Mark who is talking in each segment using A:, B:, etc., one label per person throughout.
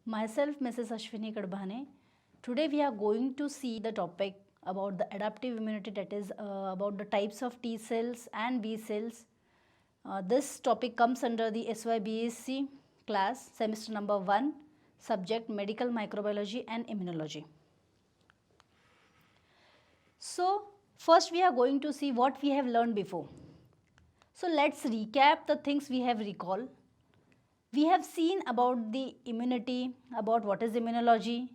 A: Myself, Mrs. Ashwini Kadbhane. Today we are going to see the topic about the adaptive immunity, that is about the types of T cells and B cells. This topic comes under the SYBSc class, semester number 1, subject medical microbiology and immunology. So, first we are going to see what we have learned before. So, let's recap the things we have recalled. We have seen about the immunity, about what is immunology.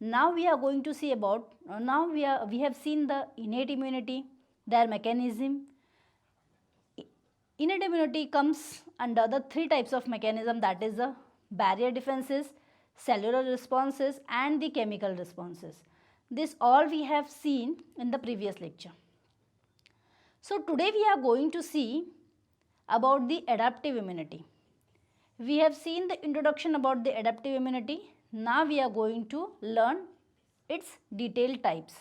A: Now we are going to see about, we have seen the innate immunity, their mechanism. Innate immunity comes under the three types of mechanism, that is the barrier defenses, cellular responses and the chemical responses. This all we have seen in the previous lecture. So today we are going to see about the adaptive immunity. We have seen the introduction about the adaptive immunity. Now we are going to learn its detailed types.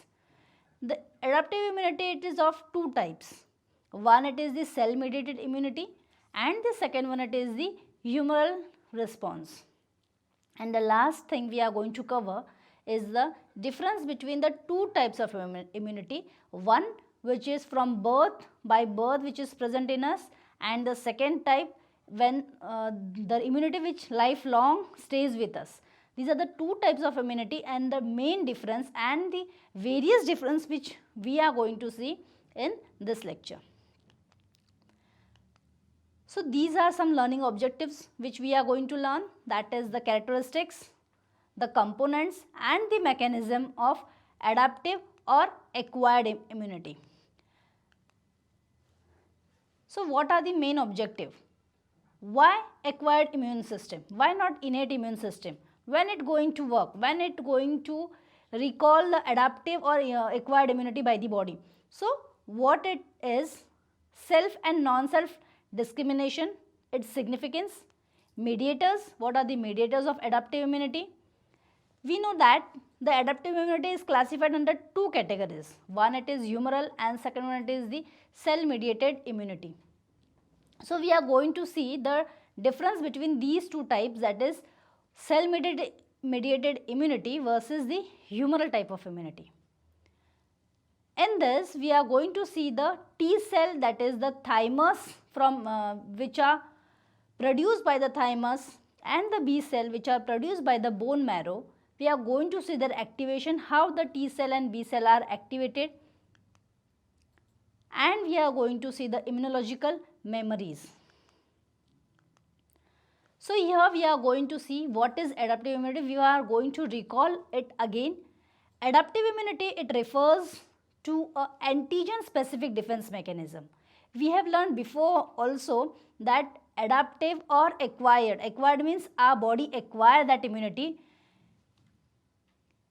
A: The adaptive immunity, it is of two types. One, it is the cell mediated immunity, and the second one, it is the humoral response. And the last thing we are going to cover is the difference between the two types of immunity. One which is from birth, by birth, which is present in us, and the second type when the immunity which lifelong stays with us. These are the two types of immunity, and the main difference and the various difference which we are going to see in this lecture. So these are some learning objectives which we are going to learn, that is the characteristics, the components and the mechanism of adaptive or acquired immunity. So what are the main objective? Why acquired immune system? Why not innate immune system? When it going to work? When it going to recall the adaptive or acquired immunity by the body? So what it is? Self and non-self discrimination, its significance. Mediators, what are the mediators of adaptive immunity? We know that the adaptive immunity is classified under two categories. One, it is humoral, and second one, it is the cell mediated immunity. So we are going to see the difference between these two types, that is cell mediated immunity versus the humoral type of immunity. In this we are going to see the T cell, that is the thymus from which are produced by the thymus, and the B cell which are produced by the bone marrow. We are going to see their activation, how the T cell and B cell are activated, and we are going to see the immunological memories. So here we are going to see what is adaptive immunity. We are going to recall it again. Adaptive immunity, it refers to an antigen specific defense mechanism. We have learned before also that adaptive or acquired. Acquired means our body acquire that immunity.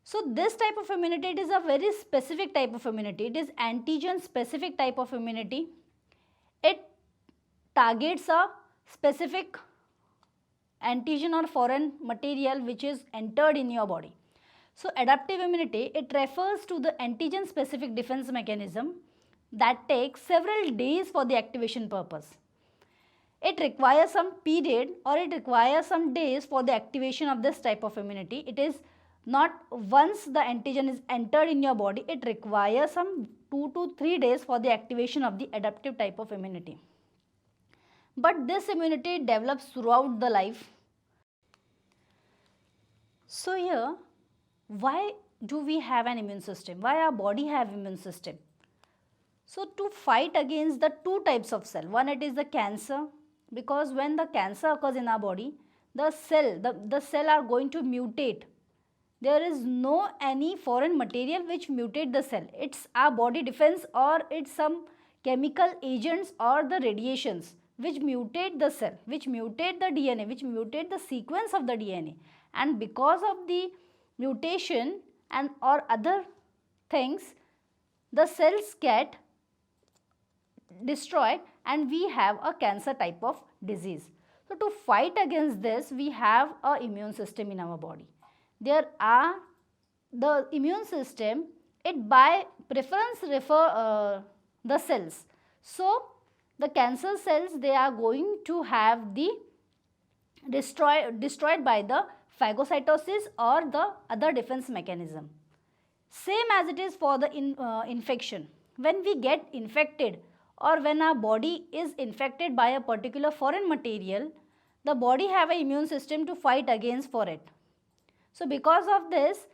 A: So this type of immunity, it is a very specific type of immunity. It is antigen specific type of immunity. It targets a specific antigen or foreign material which is entered in your body. So adaptive immunity, it refers to the antigen specific defense mechanism that takes several days for the activation purpose. It requires some period, or it requires some days for the activation of this type of immunity. It is not once the antigen is entered in your body, it requires some 2 to 3 days for the activation of the adaptive type of immunity. But this immunity develops throughout the life. So here, why do we have an immune system? Why our body have immune system? So to fight against the two types of cell. One, it is the cancer, because when the cancer occurs in our body, the cell are going to mutate. There is no any foreign material which mutate the cell. It's our body defense, or it's some chemical agents or the radiations which mutate the cell, which mutate the DNA, which mutate the sequence of the DNA. And because of the mutation and or other things, the cells get destroyed and we have a cancer type of disease. So to fight against this, we have an immune system in our body. There are the immune system, it by preference refer the cells. So the cancer cells, they are going to have the destroyed by the phagocytosis or the other defense mechanism. Same as it is for the infection. When we get infected or when our body is infected by a particular foreign material, the body have an immune system to fight against for it. So because of this,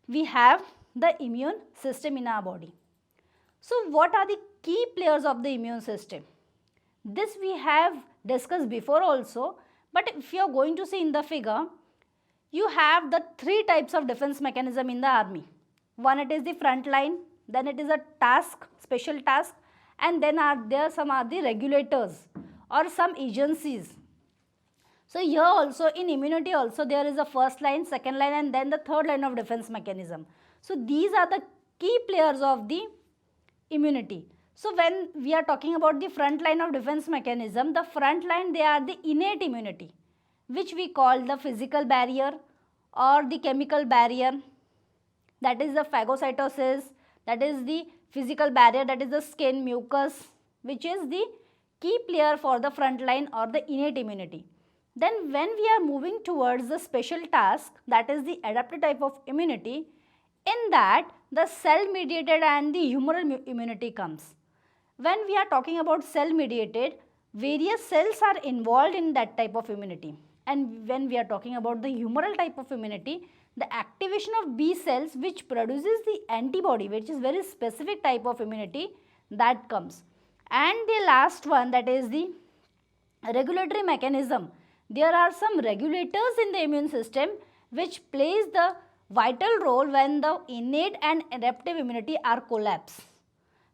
A: we have the immune system in our body. So what are the key players of the immune system? This we have discussed before also, but if you are going to see in the figure, you have the three types of defense mechanism in the army. One, it is the front line, then it is a task, special task, and then some are the regulators or some agencies. So here also in immunity also there is a first line, second line, and then the third line of defense mechanism. So these are the key players of the immunity. So when we are talking about the front line of defense mechanism, the front line, they are the innate immunity, which we call the physical barrier or the chemical barrier. That is the phagocytosis, that is the physical barrier, that is the skin, mucus, which is the key player for the front line or the innate immunity. Then when we are moving towards the special task, that is the adaptive type of immunity, in that the cell mediated and the humoral immunity comes. When we are talking about cell mediated, various cells are involved in that type of immunity. And when we are talking about the humoral type of immunity, the activation of B cells which produces the antibody, which is very specific type of immunity, that comes. And the last one, that is the regulatory mechanism. There are some regulators in the immune system which plays the vital role when the innate and adaptive immunity are collapsed.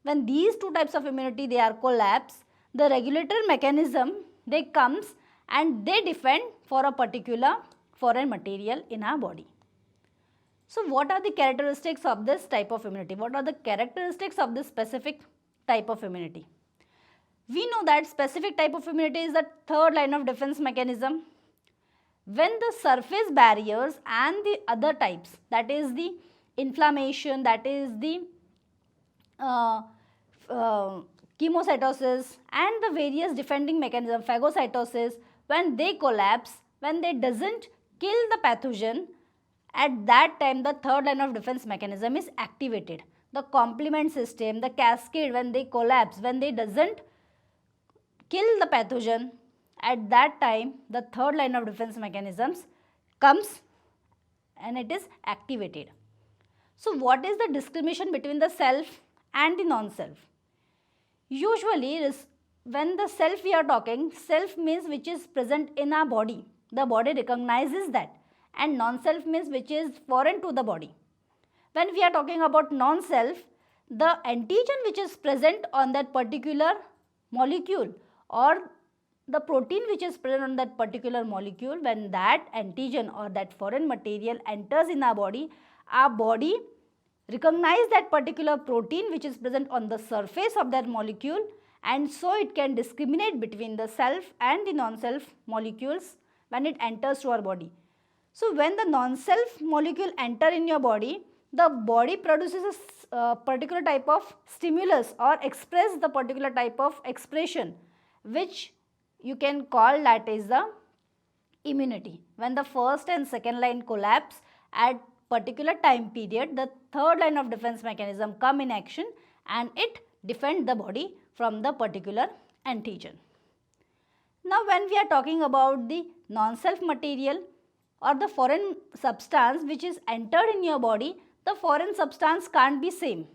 A: When these two types of immunity they are collapsed, the regulatory mechanism they comes and they defend for a particular foreign material in our body. So what are the characteristics of this type of immunity? What are the characteristics of this specific type of immunity? We know that specific type of immunity is the third line of defense mechanism. When the surface barriers and the other types, that is the inflammation, that is the chemocytosis and the various defending mechanism, phagocytosis, when they collapse, when they doesn't kill the pathogen, at that time the third line of defense mechanism is activated. The complement system, the cascade, when they collapse, when they doesn't kill the pathogen, at that time the third line of defense mechanisms comes and it is activated. So what is the discrimination between the self and the non-self? Usually when the self we are talking, self means which is present in our body. The body recognizes that, and non-self means which is foreign to the body. When we are talking about non-self, the antigen which is present on that particular molecule or the protein which is present on that particular molecule, when that antigen or that foreign material enters in our body recognize that particular protein which is present on the surface of that molecule, and so it can discriminate between the self and the non-self molecules when it enters to our body. So when the non-self molecule enter in your body, the body produces a particular type of stimulus or express the particular type of expression which you can call that is the immunity. When the first and second line collapse at particular time period, the third line of defense mechanism come in action and it defend the body from the particular antigen. Now when we are talking about the non-self material or the foreign substance which is entered in your body, the foreign substance can't be same.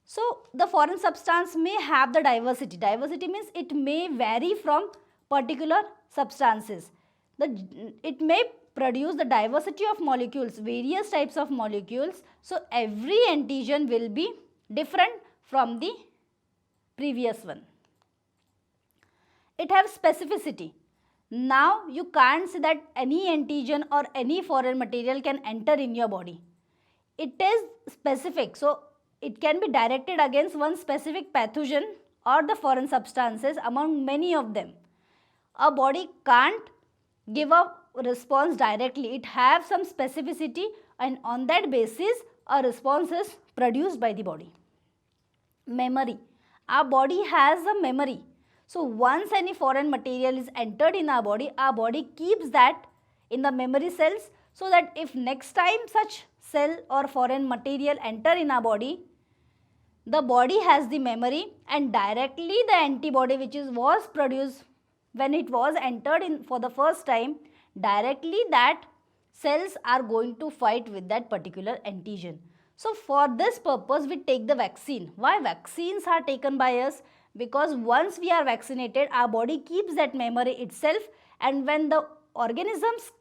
A: So the foreign substance may have the diversity. Diversity means it may vary from particular substances. It may produce the diversity of molecules, various types of molecules. So every antigen will be different from the previous one. It has specificity. Now you can't say that any antigen or any foreign material can enter in your body. It is specific. So it can be directed against one specific pathogen or the foreign substances among many of them. A body can't give a response directly. It has some specificity, and on that basis a response is produced by the body. Memory. Our body has a memory. So once any foreign material is entered in our body keeps that in the memory cells, so that if next time such cell or foreign material enter in our body, the body has the memory and directly the antibody which was produced when it was entered in for the first time, directly that cells are going to fight with that particular antigen. So for this purpose we take the vaccine. Why vaccines are taken by us? Because once we are vaccinated, our body keeps that memory itself, and when the organisms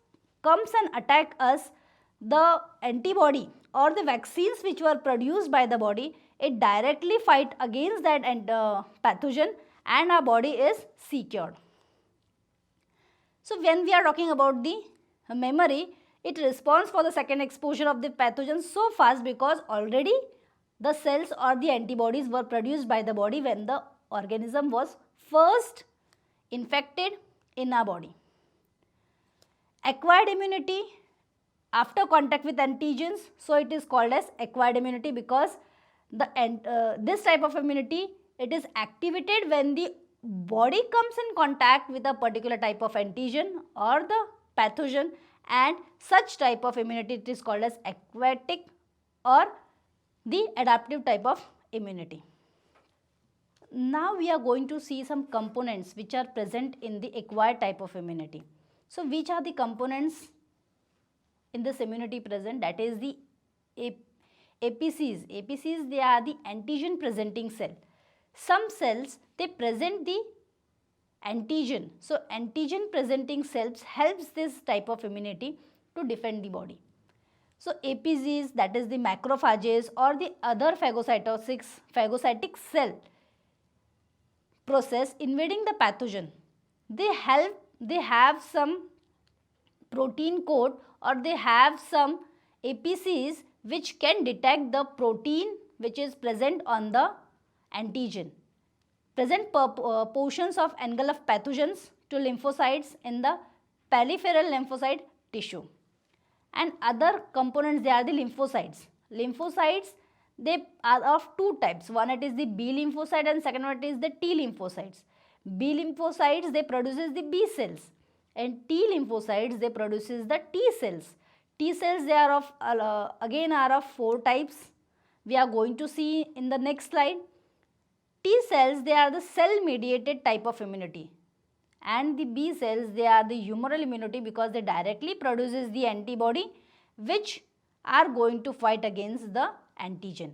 A: comes and attack us, the antibody or the vaccines which were produced by the body, it directly fight against that pathogen and our body is secured. So when we are talking about the memory, it responds for the second exposure of the pathogen so fast because already the cells or the antibodies were produced by the body when the organism was first infected in our body. Acquired immunity after contact with antigens, so it is called as acquired immunity because this type of immunity, it is activated when the body comes in contact with a particular type of antigen or the pathogen, and such type of immunity it is called as aquatic or the adaptive type of immunity. Now we are going to see some components which are present in the acquired type of immunity. So which are the components in this immunity present? That is the APCs. APCs, they are the antigen presenting cell. Some cells, they present the antigen. So antigen presenting cells helps this type of immunity to defend the body. So APCs, that is the macrophages or the other phagocytic cell process invading the pathogen. They have some protein coat or they have some APCs which can detect the protein which is present on the antigen. Present portions of engulf pathogens to lymphocytes in the peripheral lymphocyte tissue. And other components, they are the lymphocytes. Lymphocytes, they are of two types. One, it is the B lymphocyte and second one, it is the T lymphocytes. B lymphocytes, they produces the B cells and T lymphocytes, they produces the T cells. T cells, they are of again are of four types. We are going to see in the next slide. T cells, they are the cell mediated type of immunity, and the B cells, they are the humoral immunity because they directly produces the antibody which are going to fight against the antigen.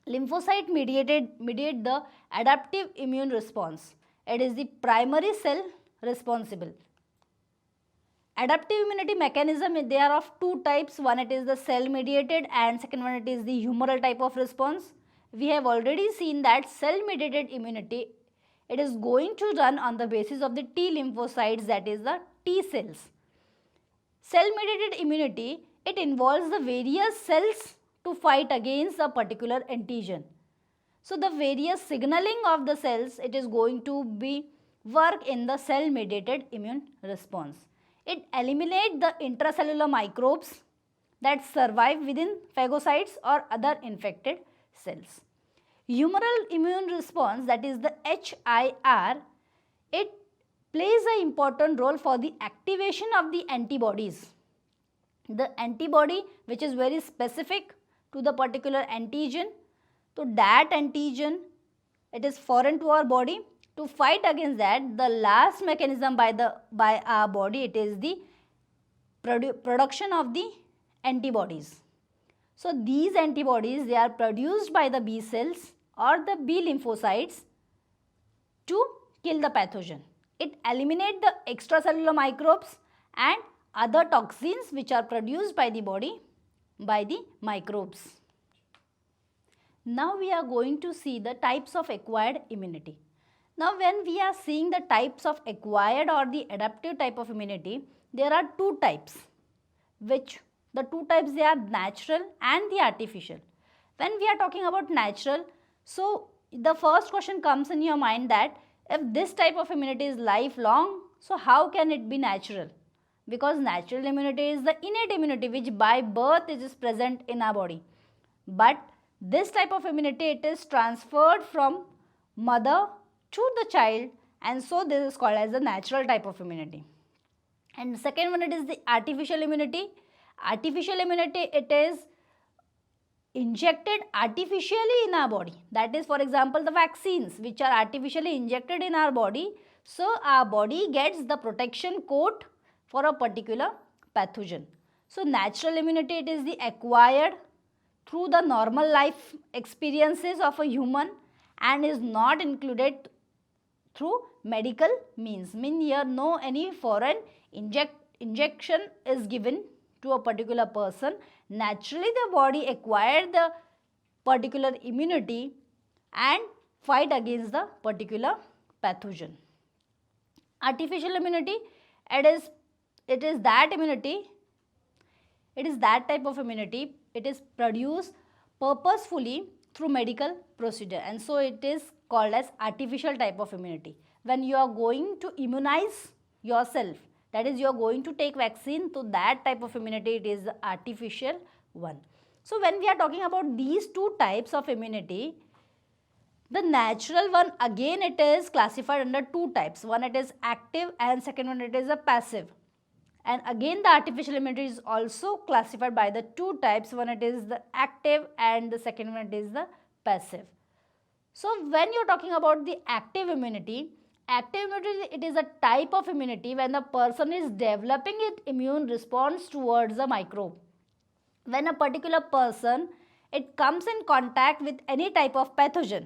A: Lymphocyte mediate the adaptive immune response. It is the primary cell responsible. Adaptive immunity mechanism, they are of two types. One, it is the cell mediated and second one, it is the humoral type of response. We have already seen that cell mediated immunity, it is going to run on the basis of the T lymphocytes, that is the T cells. Cell mediated immunity, it involves the various cells to fight against a particular antigen. So the various signaling of the cells, it is going to be work in the cell mediated immune response. It eliminates the intracellular microbes that survive within phagocytes or other infected cells. Humoral immune response, that is the HIR, it plays an important role for the activation of the antibodies. The antibody which is very specific to the particular antigen, so that antigen, it is foreign to our body. To fight against that, the last mechanism by our body, it is the production of the antibodies. So these antibodies, they are produced by the B cells or the B lymphocytes to kill the pathogen. It eliminates the extracellular microbes and other toxins which are produced by the body by the microbes. Now we are going to see the types of acquired immunity. Now when we are seeing the types of acquired or the adaptive type of immunity, there are two types, which the two types, they are natural and the artificial. When we are talking about natural, so the first question comes in your mind that if this type of immunity is lifelong, so how can it be natural? Because natural immunity is the innate immunity which by birth is present in our body. But this type of immunity, it is transferred from mother to the child, and so this is called as the natural type of immunity. And second one, it is the artificial immunity. Artificial immunity, it is injected artificially in our body. That is, for example, the vaccines which are artificially injected in our body. So our body gets the protection coat for a particular pathogen. So natural immunity, it is the acquired through the normal life experiences of a human and is not included through medical means. Mean here no any foreign injection is given to a particular person. Naturally the body acquired the particular immunity and fight against the particular pathogen. Artificial immunity, it is that immunity, it is that type of immunity, it is produced purposefully through medical procedure, and so it is called as artificial type of immunity. When you are going to immunize yourself, that is you are going to take vaccine, so that type of immunity, it is the artificial one. So when we are talking about these two types of immunity, the natural one, again it is classified under two types. One, it is active, and second one, it is a passive. And again the artificial immunity is also classified by the two types. One, it is the active, and the second one, it is the passive. So when you are talking about the active immunity, it is a type of immunity when the person is developing its immune response towards a microbe. When a particular person, it comes in contact with any type of pathogen,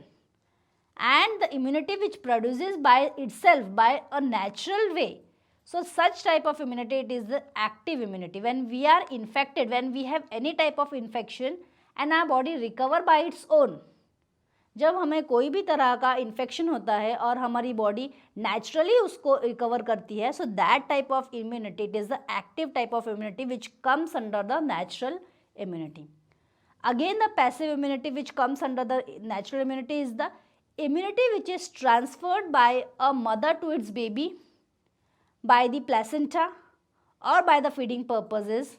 A: and the immunity which produces by itself by a natural way. So such type of immunity, it is the active immunity. When we are infected, when we have any type of infection and our body recover by its own, जब हमें कोई भी तरह का infection होता है और हमारी बॉडी नेचुरली उसको रिकवर करती है, so that type of immunity, it is the active type of immunity which comes under the natural immunity. Again the passive immunity which comes under the natural immunity is the immunity which is transferred by a mother to its baby by the placenta or by the feeding purposes.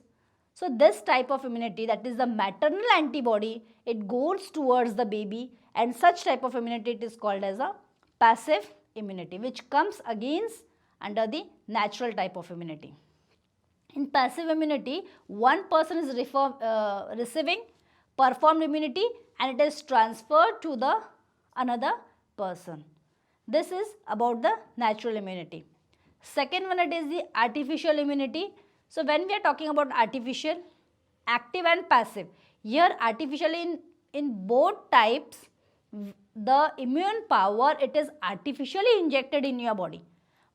A: So this type of immunity, that is the maternal antibody, it goes towards the baby, and such type of immunity, it is called as a passive immunity, which comes against under the natural type of immunity. In passive immunity, one person is receiving performed immunity and it is transferred to the another person. This is about the natural immunity. Second one, it is the artificial immunity. So when we are talking about artificial, active and passive, here artificial in both types, the immune power, it is artificially injected in your body.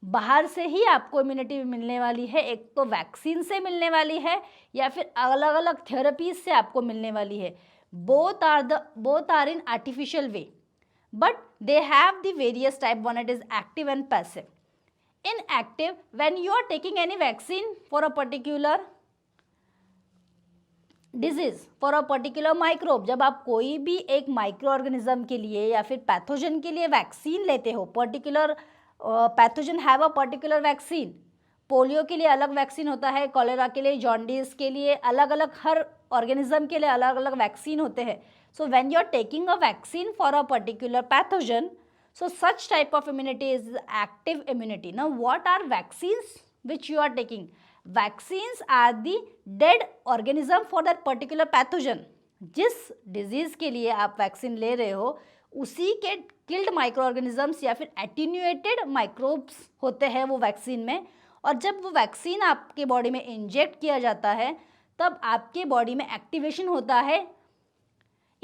A: बाहर से ही आपको immunity मिलने वाली है, एक तो vaccine से मिलने वाली है या फिर अलग अलग थेरेपीज से आपको मिलने वाली है. Both are in artificial way, but they have the various type. One, it is active and passive. In active, when you are taking any vaccine for a particular disease, for a particular microbe, जब आप कोई भी एक micro organism के लिए या फिर pathogen के लिए वैक्सीन लेते हो, particular pathogen have a particular vaccine. Polio के लिए अलग वैक्सीन होता है, कॉलेरा के लिए, जॉन्डिस के लिए अलग अलग, हर ऑर्गेनिज्म के लिए अलग अलग वैक्सीन होते हैं. So when you are taking a vaccine for a particular pathogen, so such type of immunity is active immunity. Now what are vaccines which you are taking? Vaccines are the dead organism for that particular pathogen. जिस disease के लिए आप vaccine ले रहे हो, उसी के killed micro organisms या फिर एटीन्यूएटेड माइक्रोब्स होते हैं वो वैक्सीन में. और जब वो वैक्सीन आपके बॉडी में इंजेक्ट किया जाता है, तब आपके बॉडी में एक्टिवेशन होता है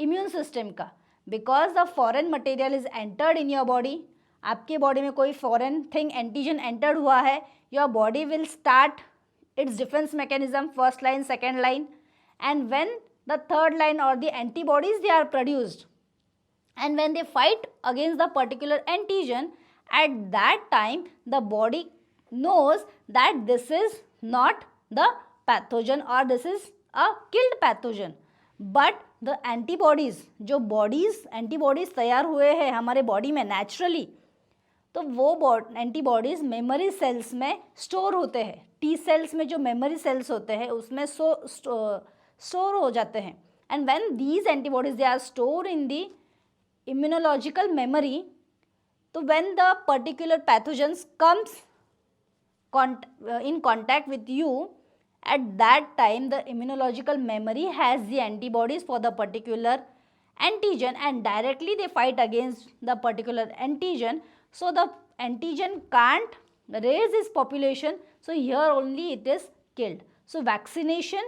A: इम्यून सिस्टम का. Because the foreign material is entered in your body, आपके बॉडी में कोई फॉरेन थिंग एंटीजन एंटर्ड हुआ है, your body will start its defence mechanism, first line, second line, and when the third line और the antibodies they are produced, and when they fight against the particular antigen, at that time the body knows that this is not the pathogen or this is a killed pathogen. But the antibodies, जो antibodies तैयार हुए हैं हमारे body में naturally, तो वो antibodies memory cells में store होते हैं. टी सेल्स में जो मेमोरी सेल्स होते हैं उसमें स्टोर हो जाते हैं. And when these antibodies they are store in the immunological memory, so when the particular pathogens comes in contact with you, at that time the immunological memory has the antibodies for the particular antigen and directly they fight against the particular antigen. So the antigen can't raise its population, so here only it is killed. So vaccination,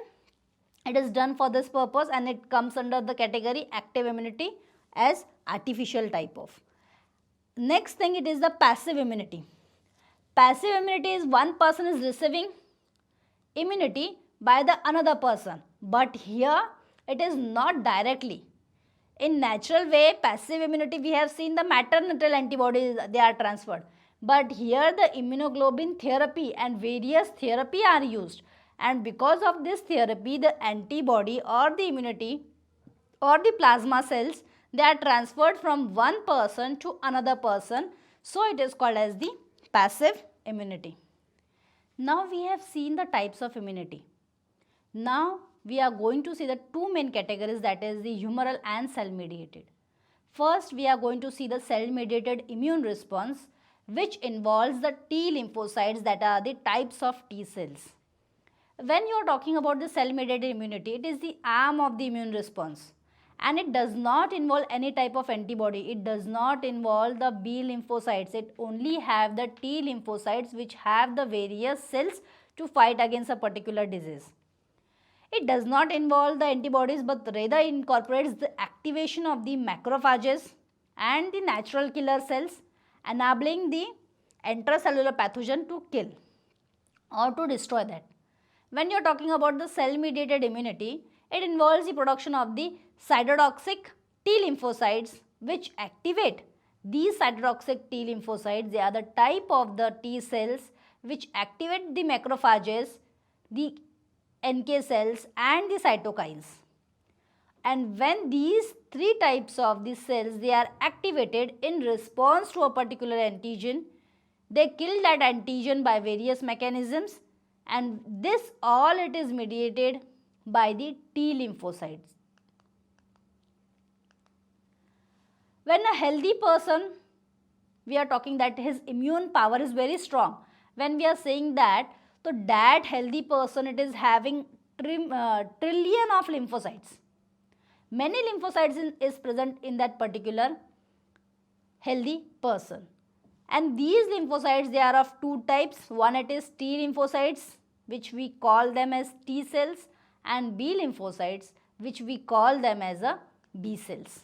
A: it is done for this purpose and it comes under the category active immunity as artificial type of. Next thing, it is the passive immunity. Passive immunity is one person is receiving immunity by the another person, but here it is not directly. In natural way, passive immunity, we have seen the maternal antibodies, they are transferred. But here the immunoglobulin therapy and various therapy are used. And because of this therapy, the antibody or the immunity or the plasma cells, they are transferred from one person to another person. So it is called as the passive immunity. Now we have seen the types of immunity. Now we are going to see the two main categories, that is the humoral and cell mediated. First we are going to see the cell mediated immune response, which involves the T lymphocytes, that are the types of T cells. When you are talking about the cell mediated immunity, it is the arm of the immune response and it does not involve any type of antibody. It does not involve the B lymphocytes. It only have the T lymphocytes which have the various cells to fight against a particular disease. It does not involve the antibodies but rather incorporates the activation of the macrophages and the natural killer cells, enabling the intracellular pathogen to kill or to destroy that. When you are talking about the cell mediated immunity, it involves the production of the cytotoxic T lymphocytes which activate these cytotoxic T lymphocytes. They are the type of the T cells which activate the macrophages, the NK cells and the cytokines. And when these three types of the cells, they are activated in response to a particular antigen, they kill that antigen by various mechanisms, and this all it is mediated by the T lymphocytes. When a healthy person, we are talking that his immune power is very strong. When we are saying that, so that healthy person, it is having trillion of lymphocytes. Many lymphocytes is present in that particular healthy person. And these lymphocytes, they are of two types. One, it is T lymphocytes which we call them as T cells, and B lymphocytes which we call them as a B cells.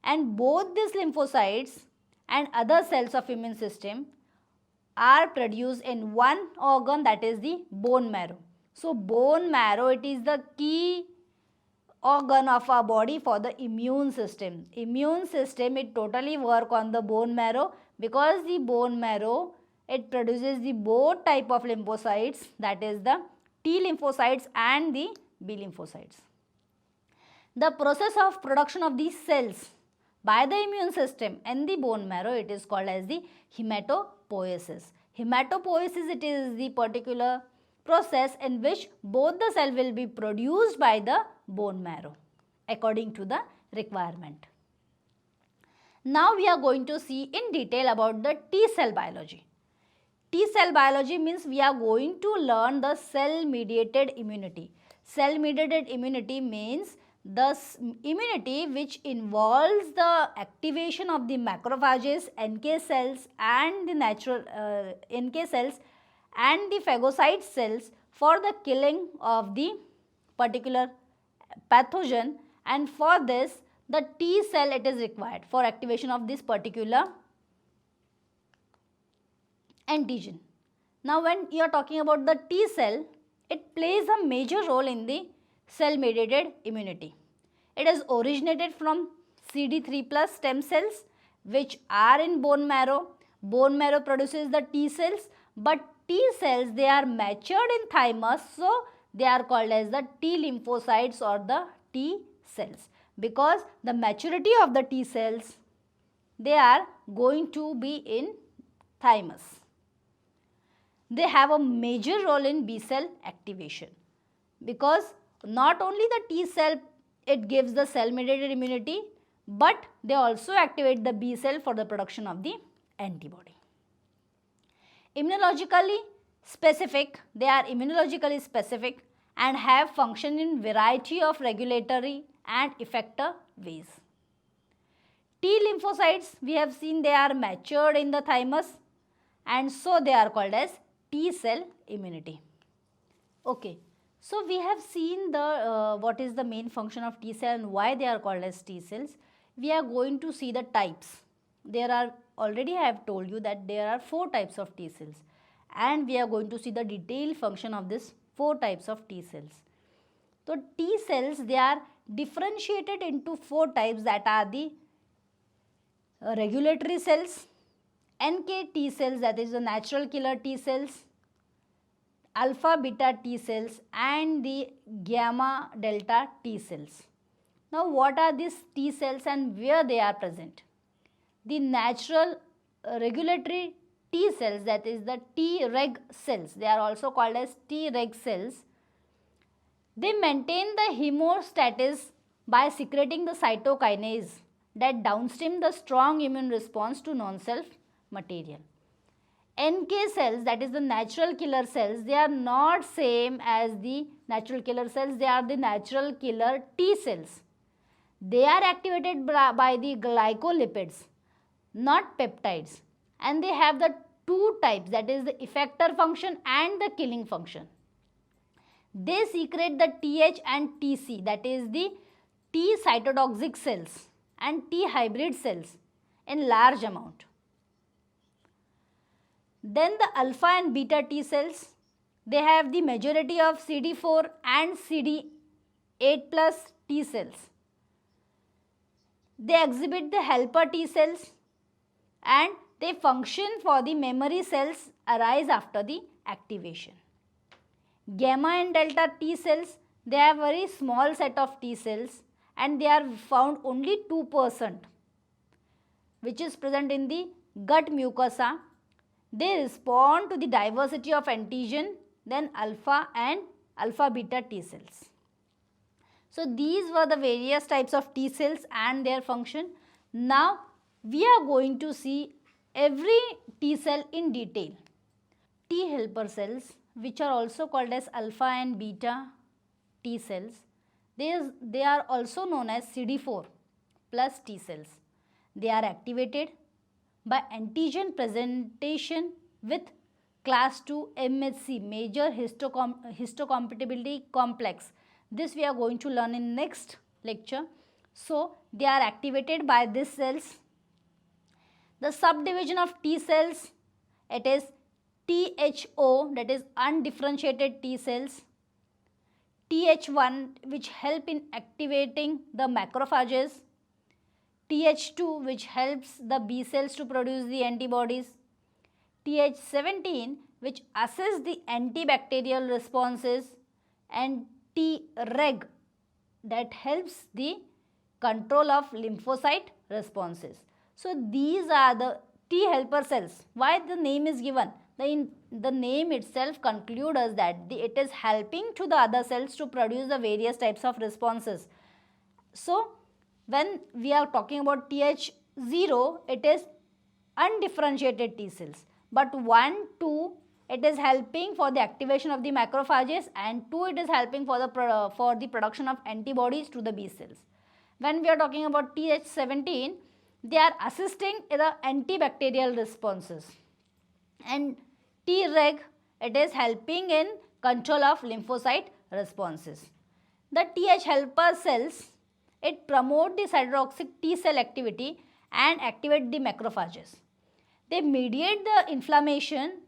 A: And both these lymphocytes and other cells of immune system are produced in one organ, that is the bone marrow. So bone marrow, it is the key organ of our body for the immune system. Immune system, it totally work on the bone marrow, because the bone marrow, it produces the both type of lymphocytes, that is the T lymphocytes and the B lymphocytes. The process of production of these cells by the immune system in the bone marrow, it is called as the hematopoiesis. Hematopoiesis, it is the particular process in which both the cell will be produced by the bone marrow according to the requirement. Now we are going to see in detail about the T cell biology. T cell biology means we are going to learn the cell mediated immunity. Cell mediated immunity means the immunity which involves the activation of the macrophages, NK cells and the natural NK cells and the phagocyte cells for the killing of the particular pathogen, and for this the T cell, it is required for activation of this particular antigen. Now when you are talking about the T cell, it plays a major role in the cell mediated immunity. It is originated from CD3 plus stem cells which are in bone marrow. Bone marrow produces the T cells, but T cells, they are matured in thymus, so they are called as the T lymphocytes or the T cells, because the maturity of the T cells, they are going to be in thymus. They have a major role in B cell activation, because not only the T cell, it gives the cell mediated immunity, but they also activate the B cell for the production of the antibody. Immunologically, specific, they are immunologically specific and have function in variety of regulatory and effector ways. T lymphocytes, we have seen they are matured in the thymus and so they are called as T cell immunity. Okay, so we have seen the what is the main function of T cell and why they are called as T cells. We are going to see the types. There are, already I have told you that there are 4 types of T cells and we are going to see the detailed function of this 4 types of T cells. So T cells, they are differentiated into 4 types, that are the regulatory cells, NK T cells, that is the natural killer T cells, alpha beta T cells and the gamma delta T cells. Now what are these T cells and where they are present? The natural regulatory T cells, that is the Treg cells, they are also called as Treg cells. They maintain the hemostasis by secreting the cytokinase that downstream the strong immune response to non-self material. NK cells, that is the natural killer cells, they are not same as the natural killer cells, they are the natural killer T cells. They are activated by the glycolipids, not peptides, and they have the 2 types, that is the effector function and the killing function. They secrete the Th and Tc, that is the T cytotoxic cells and T hybrid cells in large amount. Then the alpha and beta T cells, they have the majority of CD4 and CD8 plus T cells. They exhibit the helper T cells and they function for the memory cells arise after the activation. Gamma and delta T cells, they have very small set of T cells and they are found only 2%, which is present in the gut mucosa. They respond to the diversity of antigen than alpha and alpha beta T cells. So these were the various types of T cells and their function. Now we are going to see every T cell in detail. T helper cells, which are also called as alpha and beta T cells, they are also known as CD4 plus T cells. They are activated by antigen presentation with class 2 MHC, major histocompatibility complex. This we are going to learn in next lecture. So they are activated by these cells. The subdivision of T cells, it is THO, that is undifferentiated T cells, TH1 which help in activating the macrophages, TH2 which helps the B cells to produce the antibodies, TH17 which assess the antibacterial responses, and Treg that helps the control of lymphocyte responses. So these are the T helper cells. Why the name is given? The name itself concludes us that it is helping to the other cells to produce the various types of responses. So when we are talking about TH0, it is undifferentiated T cells, but 1, 2, it is helping for the activation of the macrophages, and 2, it is helping for the production of antibodies to the B cells. When we are talking about TH17, they are assisting in the antibacterial responses, and Treg, it is helping in control of lymphocyte responses. The TH helper cells, it promote the cytotoxic T cell activity and activate the macrophages. They mediate the inflammation.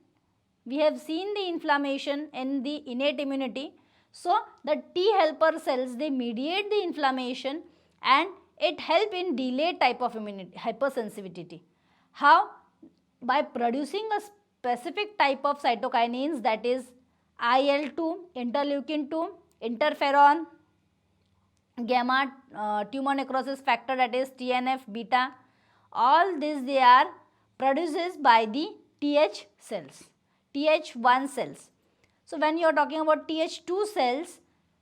A: We have seen the inflammation in the innate immunity. So the T helper cells, they mediate the inflammation and it help in delayed type of immunity, hypersensitivity. How? By producing a specific type of cytokinins, that is IL-2, interleukin-2, interferon, gamma tumor necrosis factor, that is TNF beta. All these they are produced by the TH cells, TH1 cells. So when you are talking about TH2 cells,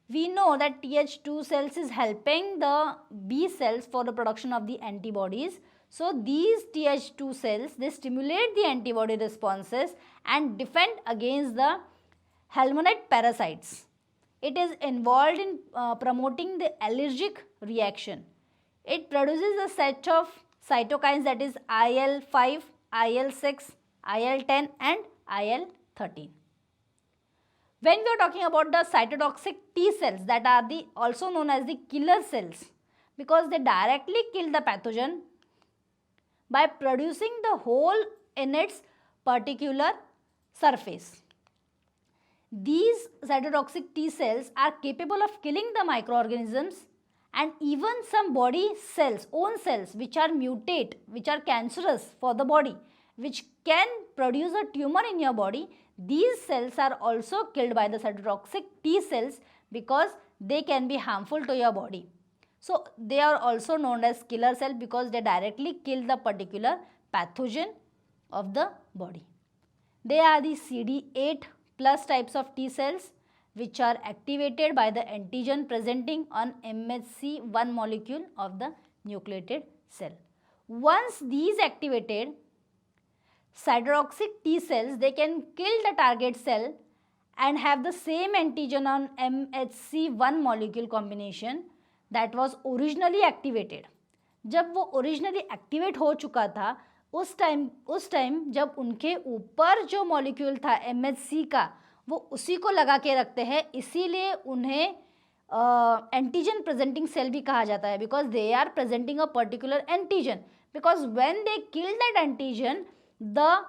A: we know that TH2 cells is helping the B cells for the production of the antibodies. So these Th2 cells, they stimulate the antibody responses and defend against the helminth parasites. It is involved in promoting the allergic reaction. It produces a set of cytokines, that is IL-5, IL-6, IL-10 and IL-13. When we are talking about the cytotoxic T cells, that are also known as the killer cells, because they directly kill the pathogen by producing the hole in its particular surface. These cytotoxic T cells are capable of killing the microorganisms and even some body cells, own cells, which are mutate, which are cancerous for the body, which can produce a tumor in your body. These cells are also killed by the cytotoxic T cells because they can be harmful to your body. So they are also known as killer cell because they directly kill the particular pathogen of the body. They are the CD8 plus types of T cells which are activated by the antigen presenting on MHC1 molecule of the nucleated cell. Once these activated, cytotoxic T cells, they can kill the target cell and have the same antigen on MHC1 molecule combination that was originally activated. जब वो originally activate हो चुका था, उस time जब उनके ऊपर जो मॉलिक्यूल था MHC का, वो उसी को लगा के रखते हैं, इसीलिए उन्हें एंटीजन प्रेजेंटिंग सेल भी कहा जाता है, because they are presenting a particular antigen. Because when they kill that antigen, the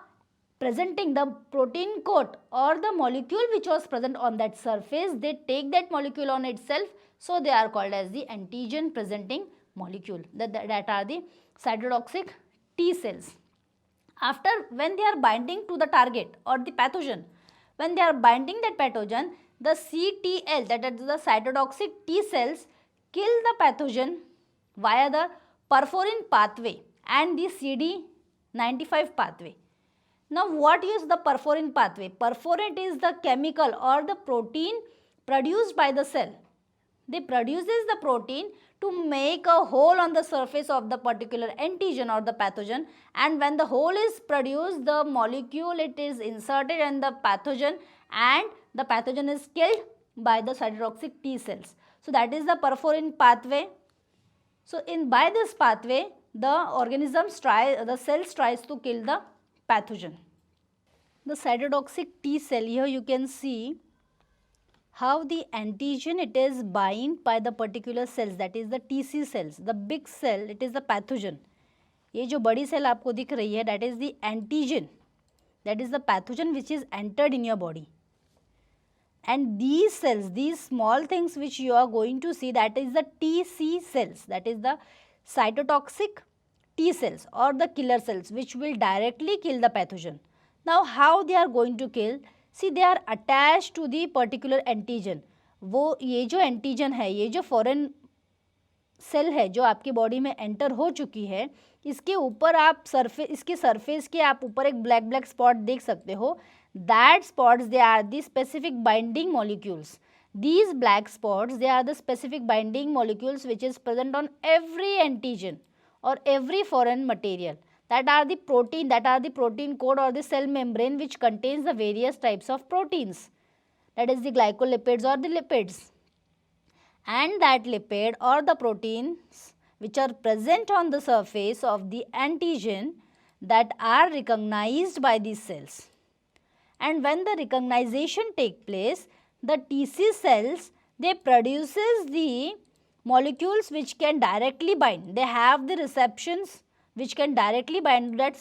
A: presenting the protein coat or the molecule which was present on that surface, they take that molecule on itself, so they are called as the antigen presenting molecule. That are the cytotoxic T cells. After, when they are binding to the target or the pathogen, when they are binding that pathogen, the CTL, that is the cytotoxic T cells, kill the pathogen via the perforin pathway and the CD95 pathway. Now what is the perforin pathway? Perforin is the chemical or the protein produced by the cell. They produces the protein to make a hole on the surface of the particular antigen or the pathogen, and when the hole is produced, the molecule, it is inserted in the pathogen and the pathogen is killed by the cytotoxic T cells. So that is the perforin pathway. So by this pathway, the cells tries to kill the pathogen. The cytotoxic T cell, here you can see how the antigen, it is bind by the particular cells, that is the TC cells. The big cell, it is the pathogen. ये जो बड़ी cell आपको दिख रही है, that is the antigen, that is the pathogen which is entered in your body. And these cells, these small things which you are going to see, that is the TC cells, that is the cytotoxic T cells or the killer cells which will directly kill the pathogen. Now how they are going to kill? See, they are attached to the particular antigen. वो ये जो antigen है, ये जो foreign cell है जो आपकी body में एंटर हो चुकी है, इसके ऊपर आप इसके सरफेस के आप ऊपर एक ब्लैक स्पॉट देख सकते हो. That spots, they are the specific binding molecules. These black spots, they are the specific binding molecules which is present on every antigen or every foreign material. That are the protein coat or the cell membrane which contains the various types of proteins. That is the glycolipids or the lipids. And that lipid or the proteins which are present on the surface of the antigen that are recognized by these cells. And when the recognition take place, the TC cells, they produces the molecules which can directly bind. They have the receptions which can directly bind to that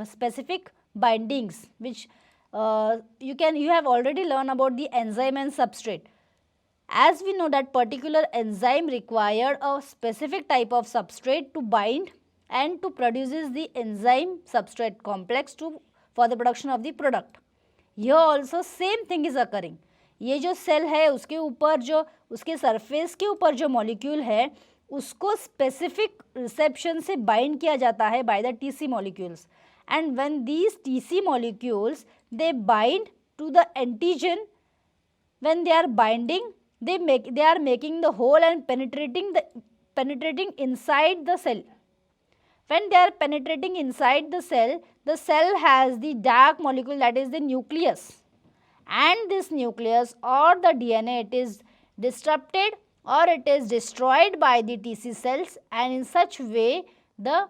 A: specific bindings, which you have already learned about the enzyme and substrate. As we know that particular enzyme required a specific type of substrate to bind and to produces the enzyme substrate complex for the production of the product. Here also same thing is occurring. ये जो cell है उसके ऊपर जो उसके surface के ऊपर जो मॉलिक्यूल है उसको स्पेसिफिक रिसेप्शन से बाइंड किया जाता है by the TC molecules. And when these TC molecules they bind to the antigen, when they are binding, they are making the hole and penetrating inside the cell. When they are penetrating inside the cell has the dark molecule, that is the nucleus, and this nucleus or the DNA, it is disrupted or it is destroyed by the TC cells, and in such way the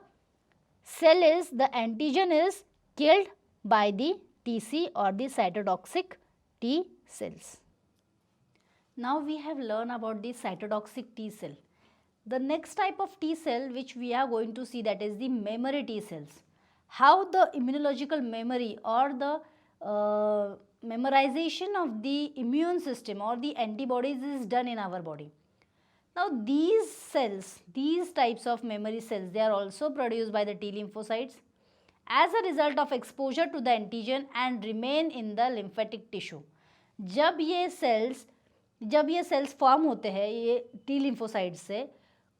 A: antigen is killed by the TC or the cytotoxic T cells. Now we have learned about the cytotoxic T cell. The next type of T cell which we are going to see, that is the memory T cells. How the immunological memory or the memorization of the immune system or the antibodies is done in our body. Now these cells, these types of memory cells, they are also produced by the T lymphocytes as a result of exposure to the antigen and remain in the lymphatic tissue. जब ये cells form होते हैं ये T lymphocyte से,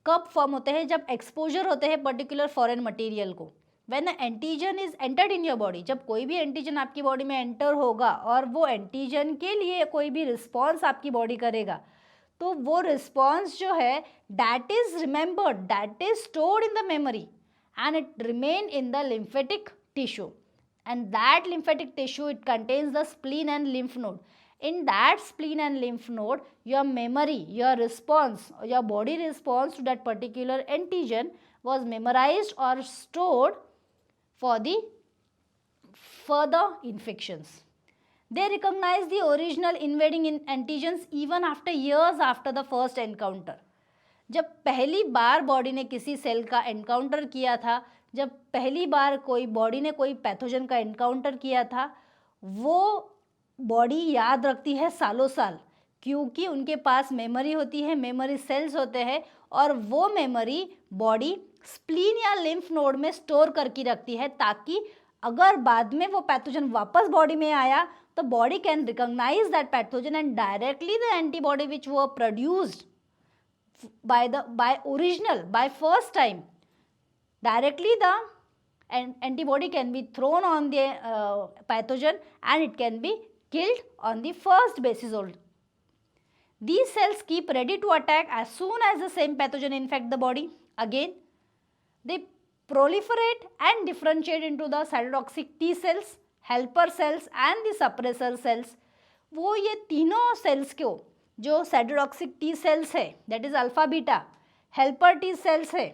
A: कब form होते हैं? जब एक्सपोजर होते हैं पर्टिकुलर फॉरेन मटेरियल को. When antigen is entered in your body, जब कोई भी एंटीजन आपकी बॉडी में एंटर होगा और वो एंटीजन के लिए कोई भी रिस्पॉन्स आपकी बॉडी करेगा, तो वो रिस्पॉन्स जो है that is remembered, that is stored in the memory and it remain in the lymphatic tissue, and that lymphatic tissue, it contains the spleen and lymph node. In that spleen and lymph node, your memory, your response, your body response to that particular antigen was memorized or stored for the further infections. They recognize the original invading antigens even after years after the first encounter. जब पहली बार body ने किसी cell का encounter किया था, जब पहली बार कोई बॉडी ने कोई पैथोजन का एनकाउंटर किया था, वो बॉडी याद रखती है सालों साल, क्योंकि उनके पास मेमोरी होती है, मेमोरी सेल्स होते हैं, और वो मेमोरी बॉडी स्प्लीन या लिम्फ नोड में स्टोर करके रखती है, ताकि अगर बाद में वो पैथोजन वापस बॉडी में आया तो body can recognise that pathogen and directly the antibody which वो produced by first time, directly the antibody can be thrown on the pathogen and it can be killed on the first basis only. These cells keep ready to attack as soon as the same pathogen infect the body. Again, they proliferate and differentiate into the cytotoxic T cells, helper cells and the suppressor cells. वो ये तीनों sales को, जो cytotoxic T cells है that is alpha beta, helper T sales है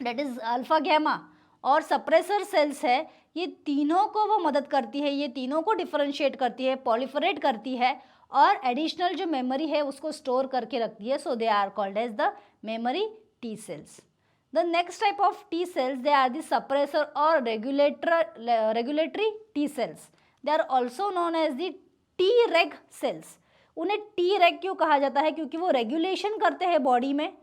A: that is alpha gamma, और suppressor sales है, ये तीनों को वो मदद करती है, ये तीनों को डिफरेंशिएट करती है, पॉलिफरेट करती है और एडिशनल जो मेमोरी है उसको स्टोर करके रखती है. So they are called as the memory T cells. The next type of T cells, they are the suppressor और regulatory T cells. They are also known as the T reg cells. उन्हें T reg क्यों कहा जाता है? क्योंकि वो regulation करते हैं बॉडी में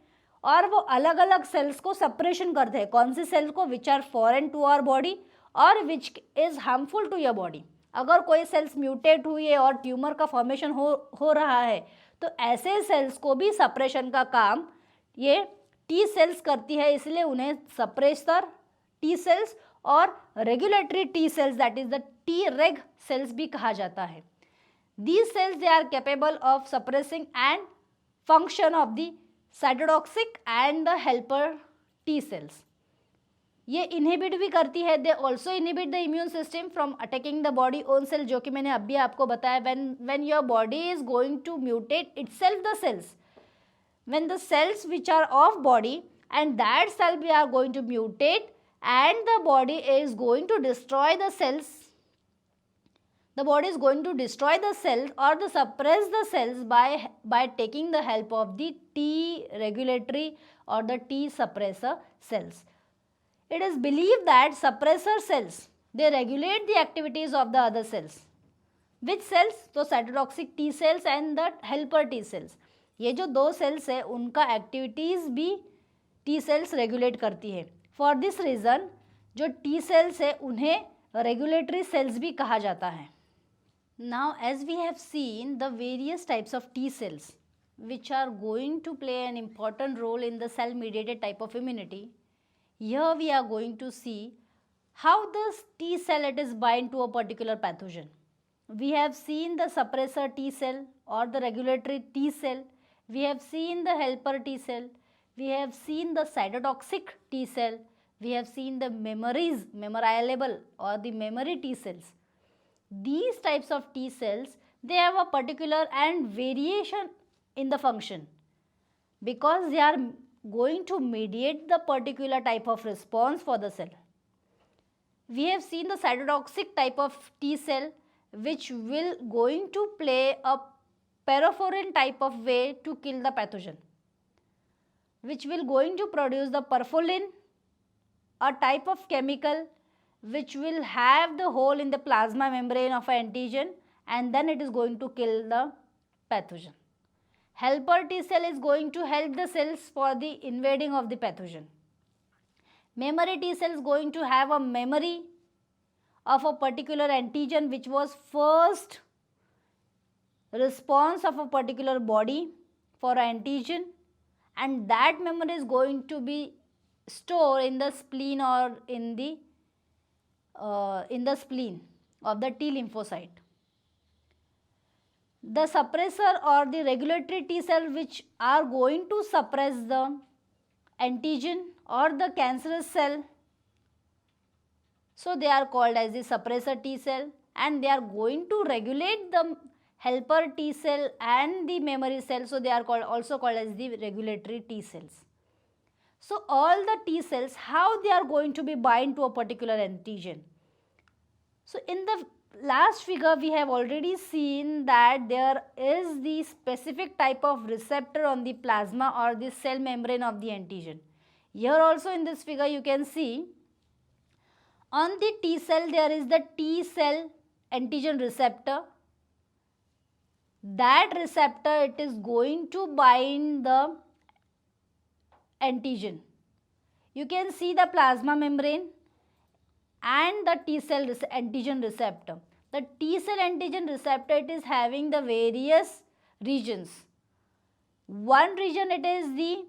A: और वो अलग अलग सेल्स को सेपरेशन करते हैं. कौन सी सेल्स को? Which are foreign to our body और which is harmful to your body. अगर कोई सेल्स म्यूटेट हुई है और ट्यूमर का फॉर्मेशन हो रहा है, तो ऐसे सेल्स को भी सप्रेशन का काम ये टी सेल्स करती है, इसलिए उन्हें सप्रेसर टी सेल्स और regulatory T sales that is the T reg sales भी कहा जाता है. These cells, they are capable of suppressing and function of the cytotoxic and the helper T cells. ये inhibit भी करती है. They also inhibit the immune system from attacking the body own cell, जो कि मैंने अभी आपको बताया. When your body is going to mutate itself the cells, when the cells which are of body and that cell we are going to mutate and the body is going to destroy the cells, the body is going to destroy the cells or the suppress the cells by taking the help of the T regulatory or the T suppressor cells. It is believed that suppressor cells, they regulate the activities of the other cells. Which cells? तो cytotoxic T cells and the helper T cells. ये जो दो cells है उनका activities भी T cells regulate करती है. For this reason जो T cells है उन्हें regulatory cells भी कहा जाता है. Now as we have seen the various types of T cells which are going to play an important role in the cell mediated type of immunity, here we are going to see how the T cell it is bind to a particular pathogen. We have seen the suppressor T cell or the regulatory T cell, we have seen the helper T cell, we have seen the cytotoxic T cell, We have seen the memorable or the memory T cells. These types of T cells, they have a particular and variation in the function because they are going to mediate the particular type of response for the cell. We have seen the cytotoxic type of T cell which will going to play a perforin type of way to kill the pathogen, which will going to produce the perfolin, a type of chemical which will have the hole in the plasma membrane of an antigen, and then it is going to kill the pathogen. Helper T cell is going to help the cells for the invading of the pathogen. Memory T cell is going to have a memory of a particular antigen which was first response of a particular body for an antigen, and that memory is going to be stored in the spleen or in the spleen of the T lymphocyte. The suppressor or the regulatory T cell which are going to suppress the antigen or the cancerous cell, so they are called as the suppressor T cell, and they are going to regulate the helper T cell and the memory cell, so they are also called as the regulatory T cells. So all the T cells, how they are going to be bind to a particular antigen. So in the last figure we have already seen that there is the specific type of receptor on the plasma or the cell membrane of the antigen. Here also in this figure you can see on the T cell there is the T cell antigen receptor. That receptor, it is going to bind the antigen. You can see the plasma membrane and the T cell antigen receptor. The T cell antigen receptor, it is having the various regions. One region it is the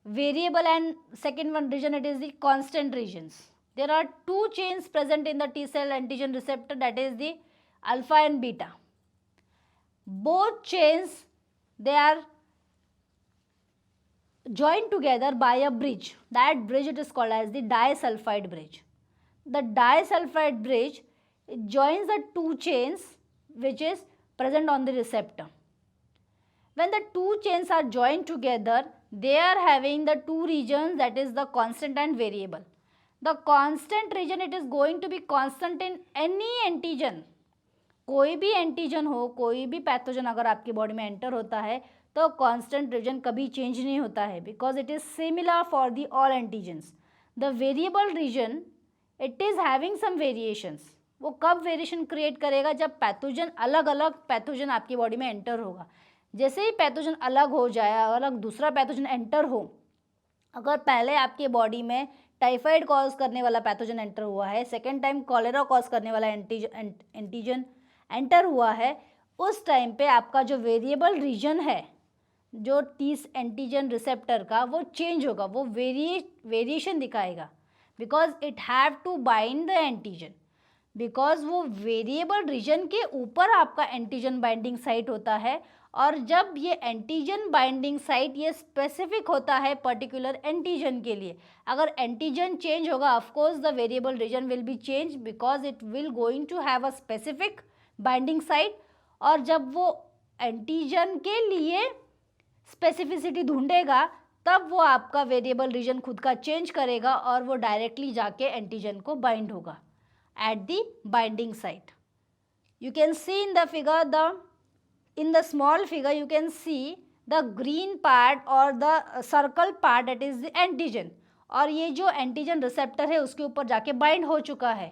A: variable and second one region it is the constant regions. There are two chains present in the T cell antigen receptor, that is the alpha and beta. Both chains, they are joined together by a bridge. That bridge it is called as the disulfide bridge. The disulfide bridge, it joins the two chains which is present on the receptor. When the two chains are joined together, they are having the two regions, that is the constant and variable. The constant region, it is going to be constant in any antigen. कोई भी antigen हो, कोई भी pathogen अगर आपकी body में enter होता है तो कांस्टेंट रीजन कभी चेंज नहीं होता है, because it is similar for the all antigens. The variable region, it is having some variations. वो कब वेरिएशन क्रिएट करेगा, जब पैथोजन अलग अलग पैथोजन आपकी बॉडी में एंटर होगा. जैसे ही पैथोजन अलग हो जाए, अलग दूसरा पैथोजन एंटर हो, अगर पहले आपके बॉडी में टाइफाइड कॉज करने वाला पैथोजन एंटर हुआ है, सेकेंड टाइम कॉलेरा कॉज करने वाला एंटीजन एंटर हुआ है, उस टाइम पे आपका जो वेरिएबल रीजन है जो टी एंटीजन रिसेप्टर का, वो चेंज होगा, वो वेरिएशन दिखाएगा, because it have to bind the antigen. Because वो वेरिएबल रीजन के ऊपर आपका एंटीजन बाइंडिंग साइट होता है, और जब ये एंटीजन बाइंडिंग साइट ये स्पेसिफिक होता है पर्टिकुलर एंटीजन के लिए. अगर एंटीजन चेंज होगा, of course the variable region will be change, because it will going to have a specific binding site. और जब वो एंटीजन के लिए स्पेसिफिसिटी ढूंढेगा, तब वो आपका वेरिएबल रीजन खुद का चेंज करेगा और वो डायरेक्टली जाके एंटीजन को बाइंड होगा at the binding site. You can see in the figure, in the small figure you can see the green part or the circle part, that is the antigen. और ये जो antigen receptor है उसके ऊपर जाके bind हो चुका है,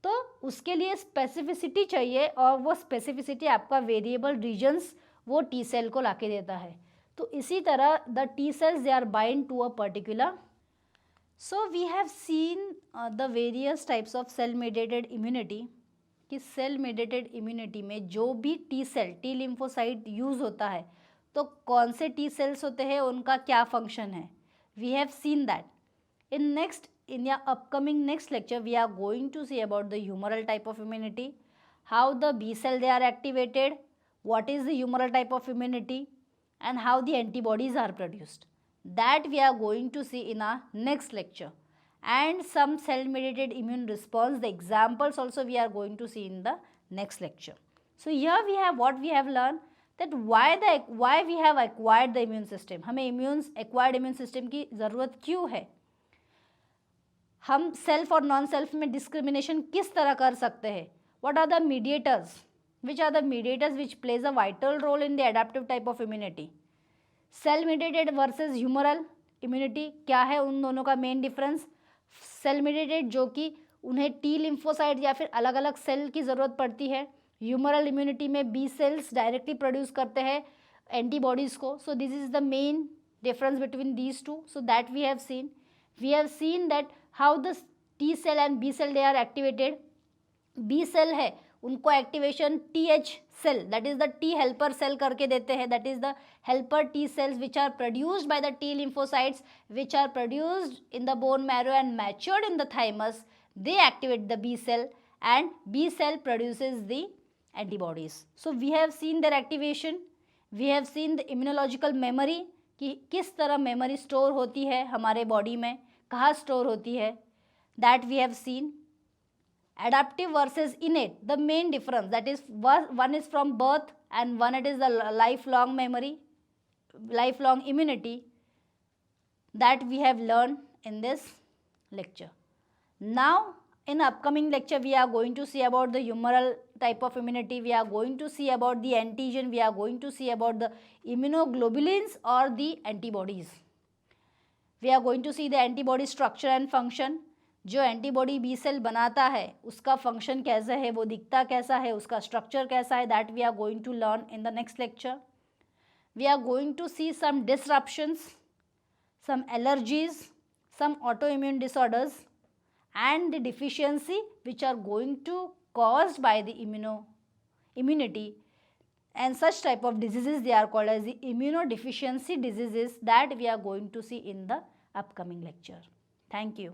A: तो उसके लिए स्पेसिफिसिटी चाहिए, और वो स्पेसिफिसिटी आपका वेरिएबल रीजन्स वो टी सेल को लाके देता है. तो इसी तरह the T cells they are bind to a particular. So we have seen the various types of cell mediated immunity, कि सेल मेडिएटेड इम्यूनिटी में जो भी T cell, T lymphocyte use होता है, तो कौन से टी सेल्स होते हैं, उनका क्या फंक्शन है. We have seen that. in your upcoming next lecture we are going to see about the humoral type of immunity, how the B cell they are activated, what is the humoral type of immunity, and how the antibodies are produced. that we are going to see in our next lecture, and some cell mediated immune response, the examples also we are going to see in the next lecture. So here we have what we have learned, that why we have acquired the immune system, हमें acquired immune system की ज़रूरत क्यों है, हम self और non self में discrimination किस तरह कर सकते हैं, what are the mediators, which are the mediators which plays a vital role in the adaptive type of immunity, cell mediated versus humoral immunity क्या है उन दोनों का मेन डिफरेंस, सेल mediated जो कि उन्हें टी लिम्फोसाइट या फिर अलग अलग सेल की ज़रूरत पड़ती है, ह्यूमरल इम्यूनिटी में बी सेल्स डायरेक्टली प्रोड्यूस करते हैं एंटीबॉडीज़ को. So this is the main difference between these two. So that we have seen that how the T cell and B cell they are activated. B cell है उनको activation T H cell, that is the T helper cell करके देते हैं, that is the helper T cells which are produced by the T lymphocytes which are produced in the bone marrow and matured in the thymus. They activate the B cell and B cell produces the antibodies. So we have seen their activation, we have seen the immunological memory कि किस तरह memory store होती है हमारे body में, कहाँ store होती है, that we have seen. Adaptive versus innate, the main difference, that is one is from birth and one it is the lifelong memory, lifelong immunity, that we have learned in this lecture. Now in upcoming lecture we are going to see about the humoral type of immunity, we are going to see about the antigen, we are going to see about the immunoglobulins or the antibodies. We are going to see the antibody structure and function. जो antibody B cell बनाता है उसका function कैसा है, वो दिखता कैसा है, उसका स्ट्रक्चर कैसा है, that we are going to learn in the next lecture. We are going to see some disruptions, some allergies, some auto immune disorders and the deficiency which are going to caused by the immunity, and such type of diseases they are called as the immunodeficiency diseases, that we are going to see in the upcoming lecture. Thank you.